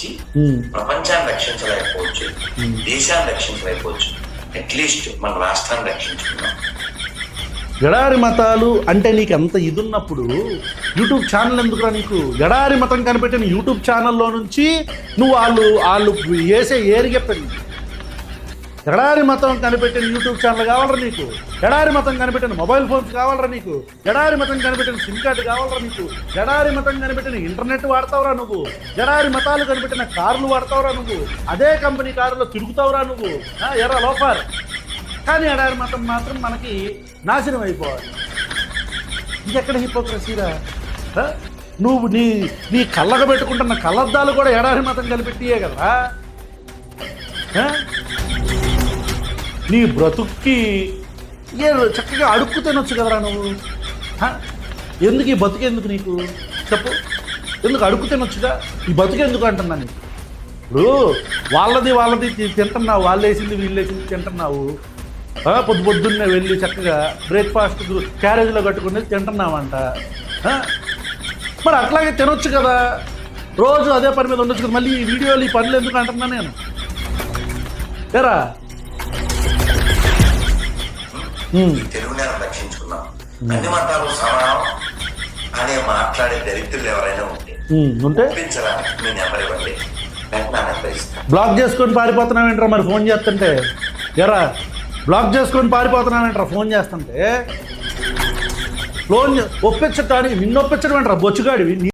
ఇచ్చి ప్రపంచాన్ని రక్షించలేకపోవచ్చు, దేశాన్ని రక్షించలేకపోవచ్చు, అట్లీస్ట్ మన రాష్ట్రాన్ని రక్షించుకున్నాం. ఎడారి మతాలు అంటే నీకు ఎంత ఇది ఉన్నప్పుడు యూట్యూబ్ ఛానల్ ఎందుకురా నీకు? ఎడారి మతం కనిపెట్టిన యూట్యూబ్ ఛానల్లో నుంచి నువ్వు వాళ్ళు వేసే ఏరిగెప్పని ఎడారి మతం కనిపెట్టిన యూట్యూబ్ ఛానల్ కావాలరా నీకు? ఎడారి మతం కనిపెట్టిన మొబైల్ ఫోన్స్ కావాలరా నీకు? ఎడారి మతం కనిపెట్టిన సిమ్ కార్డు కావాలరా నీకు? ఎడారి మతం కనిపెట్టిన ఇంటర్నెట్ వాడతావురా నువ్వు? ఎడారి మతాలు కనిపెట్టిన కార్లు వాడతావురా నువ్వు? అదే కంపెనీ కారులో తిరుగుతావురా నువ్వు? ఎర్ర లోఫర్. కానీ ఎడారి మతం మాత్రం మనకి నాశనం అయిపోవాలి. ఇంకెక్కడ హిపోక్రసీరా? నువ్వు నీ కళ్ళకు పెట్టుకుంటున్న కళ్ళద్దాలు కూడా ఎడారి మతం కనిపెట్టియే కదా. నీ బ్రతుక్కి చక్కగా అడుక్కు తినొచ్చు కదరా నువ్వు. ఎందుకు ఈ బతుకెందుకు నీకు చెప్పు? ఎందుకు అడుక్కు తినొచ్చుగా? ఈ బతుకెందుకు అంటున్నా నీకు? ఇప్పుడు వాళ్ళది తింటున్నావు, వాళ్ళు వేసింది వీళ్ళు వేసింది తింటున్నావు. పొద్దున్నే వెళ్ళి చక్కగా బ్రేక్ఫాస్ట్ క్యారేజ్లో కట్టుకుని తింటున్నామంట. మరి అట్లాగే తినొచ్చు కదా, రోజు అదే పని మీద ఉండొచ్చు కదా. మళ్ళీ ఈ వీడియోలు ఈ పనులు ఎందుకు అంటున్నా నేను? ఏరా తెలుగునేరం రక్షించుకున్నాం, అన్ని మతాలు సమానం అనే మాట్లాడే దరిద్రులు ఎవరైనా ఉంటే మీ నెంబర్ ఇవ్వండి, నా నెంబర్ ఇస్తాను. బ్లాక్ చేసుకొని పారిపోతున్నావేంట్రా మరి ఫోన్ చేస్తుంటే? ఎరా బ్లాక్ చేసుకొని పారిపోతున్నావేంట్రా ఫోన్ చేస్తుంటే? ఫోన్ ఒప్పించటానికి నిన్ను ఒప్పించడం ఏంట్రా బొచ్చుగాడివి?